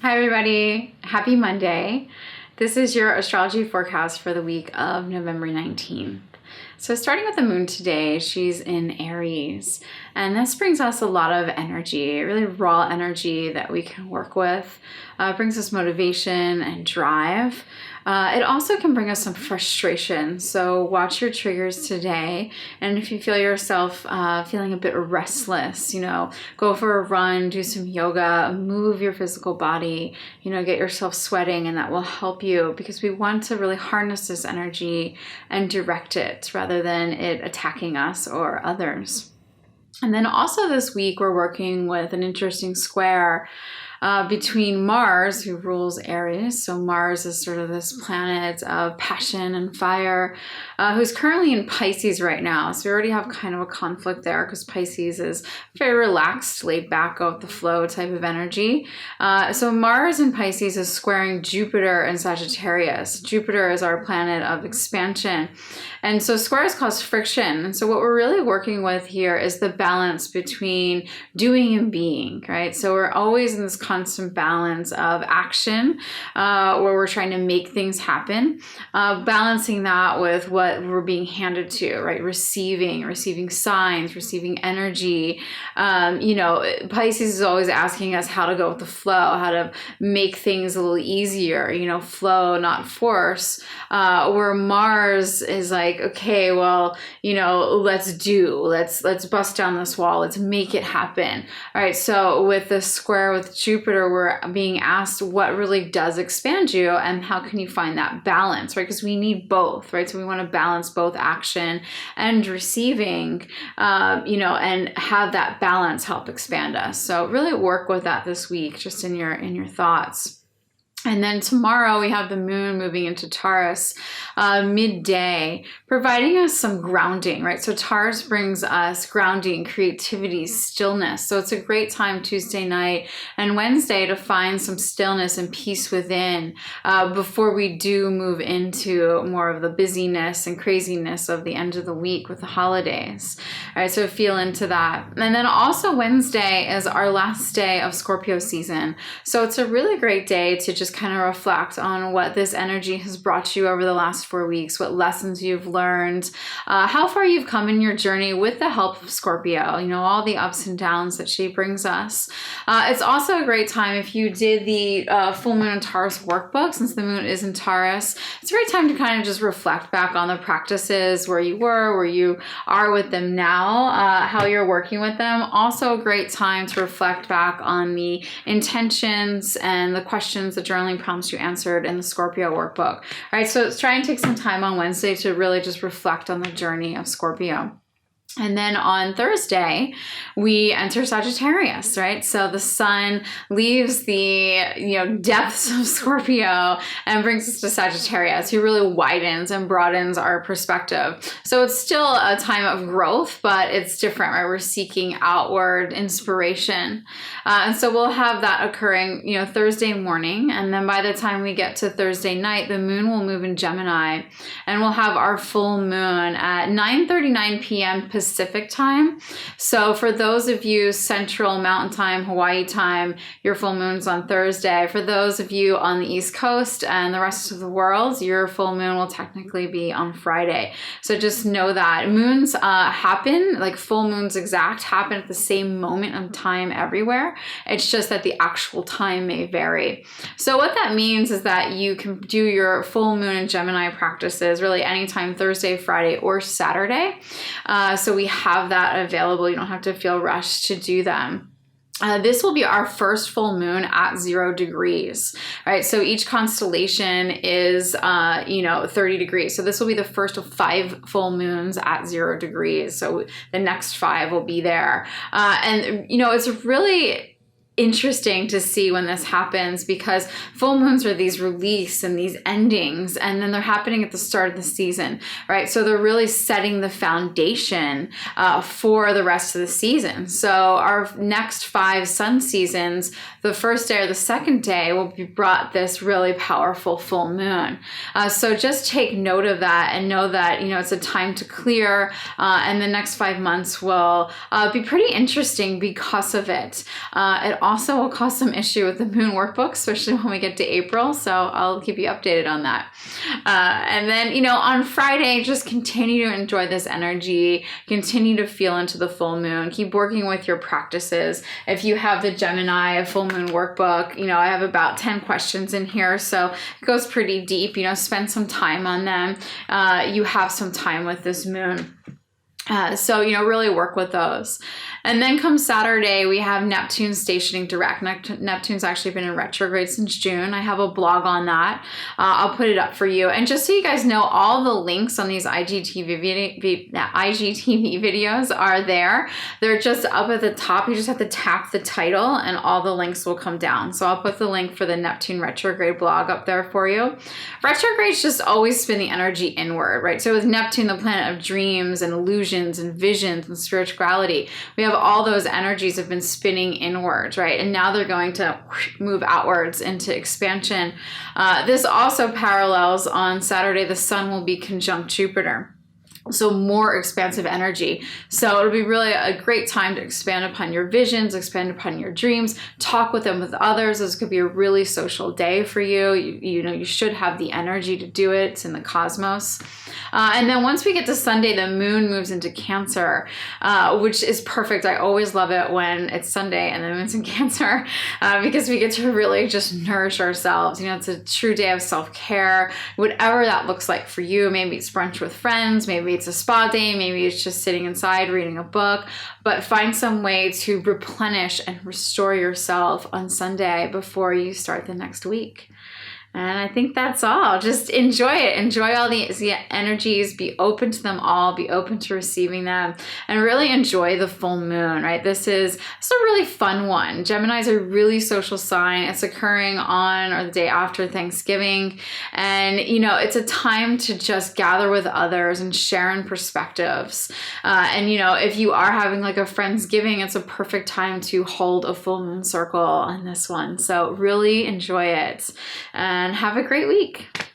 Hi everybody, happy Monday. This is your astrology forecast for the week of November 19th. So starting with the moon today, she's in Aries, and this brings us a lot of energy, really raw energy that we can work with. It brings us motivation and drive. It also can bring us some frustration, so watch your triggers today. And if you feel yourself feeling a bit restless, go for a run, do some yoga, move your physical body, get yourself sweating, and that will help you because we want to really harness this energy and direct it rather than it attacking us or others. And then also this week, we're working with an interesting square between Mars, who rules Aries. So Mars is sort of this planet of passion and fire, who's currently in Pisces right now. So we already have kind of a conflict there because Pisces is very relaxed, laid back, go with the flow type of energy. So Mars in Pisces is squaring Jupiter and Sagittarius. Jupiter is our planet of expansion. And so squares cause friction. And so what we're really working with here is the balance between doing and being, right? So we're always in this constant balance of action where we're trying to make things happen, balancing that with what we're being handed to, right? Receiving signs, receiving energy. Pisces is always asking us how to go with the flow, how to make things a little easier, flow, not force, where Mars is like, okay, well, let's bust down this wall. Let's make it happen. All right. So with the square with Jupiter, we're being asked what really does expand you and how can you find that balance, right? Because we need both, right? So we want to balance both action and receiving, and have that balance help expand us. So really work with that this week, just in your thoughts. And then tomorrow we have the moon moving into Taurus midday, providing us some grounding, right? So Taurus brings us grounding, creativity, stillness. So it's a great time Tuesday night and Wednesday to find some stillness and peace within before we do move into more of the busyness and craziness of the end of the week with the holidays. All right, so feel into that. And then also Wednesday is our last day of Scorpio season. So it's a really great day to just kind of reflect on what this energy has brought you over the last 4 weeks, what lessons you've learned, how far you've come in your journey with the help of Scorpio, all the ups and downs that she brings us. It's also a great time if you did the full moon in Taurus workbook, since the moon is in Taurus. It's a great time to kind of just reflect back on the practices, where you were, where you are with them now, how you're working with them. Also a great time to reflect back on the intentions and the questions, the journaling prompts you answered in the Scorpio workbook. All right, so try and take some time on Wednesday to really just reflect on the journey of Scorpio. And then on Thursday, we enter Sagittarius, right? So the sun leaves the, depths of Scorpio and brings us to Sagittarius, who really widens and broadens our perspective. So it's still a time of growth, but it's different, right? We're seeking outward inspiration. And so we'll have that occurring, Thursday morning. And then by the time we get to Thursday night, the moon will move in Gemini, and we'll have our full moon at 9:39 p.m. Pacific time. So for those of you Central Mountain Time, Hawaii time, your full moon's on Thursday. For those of you on the East Coast and the rest of the world, your full moon will technically be on Friday. So just know that moons happen, like full moons exact, happen at the same moment of time everywhere. It's just that the actual time may vary. So what that means is that you can do your full moon and Gemini practices really anytime Thursday, Friday, or Saturday. So we have that available. You don't have to feel rushed to do them. This will be our first full moon at 0 degrees, right? So each constellation is, 30 degrees. So this will be the first of 5 full moons at 0 degrees. So the next 5 will be there. It's really interesting to see when this happens, because full moons are these release and these endings, and then they're happening at the start of the season, right? So they're really setting the foundation for the rest of the season. So our next 5 sun seasons, the first day or the second day will be brought this really powerful full moon. So just take note of that and know that, you know, it's a time to clear, and the next 5 months will be pretty interesting because of it. It also will cause some issue with the Moon Workbook, especially when we get to April. So I'll keep you updated on that. And then, you know, on Friday, just continue to enjoy this energy, continue to feel into the full moon, keep working with your practices. If you have the Gemini full moon workbook, you know, I have about 10 questions in here, so it goes pretty deep. You know, spend some time on them. You have some time with this moon. So, you know, really work with those. And then come Saturday, we have Neptune stationing direct. Neptune's actually been in retrograde since June. I have a blog on that. I'll put it up for you. And just so you guys know, all the links on these IGTV videos are there. They're just up at the top. You just have to tap the title and all the links will come down. So I'll put the link for the Neptune retrograde blog up there for you. Retrograde's just always spin the energy inward, right? So with Neptune, the planet of dreams and illusions and visions and spirituality, we have all those energies have been spinning inwards, right? And now they're going to move outwards into expansion. This also parallels on Saturday, the sun will be conjunct Jupiter. So more expansive energy. So it'll be really a great time to expand upon your visions, expand upon your dreams, talk with them with others. This could be a really social day for you. You know, you should have the energy to do it. It's in the cosmos. And then once we get to Sunday, the moon moves into Cancer, which is perfect. I always love it when it's Sunday and the moon's in Cancer, because we get to really just nourish ourselves. You know, it's a true day of self-care, whatever that looks like for you. Maybe it's brunch with friends, maybe it's a spa day, maybe it's just sitting inside reading a book, but find some way to replenish and restore yourself on Sunday before you start the next week. And I think that's all. Just enjoy it. Enjoy all the energies. Be open to them all. Be open to receiving them. And really enjoy the full moon, right? It's a really fun one. Gemini is a really social sign. It's occurring on or the day after Thanksgiving. And, you know, it's a time to just gather with others and share in perspectives. And, you know, if you are having like a Friendsgiving, it's a perfect time to hold a full moon circle on this one. So really enjoy it. And have a great week.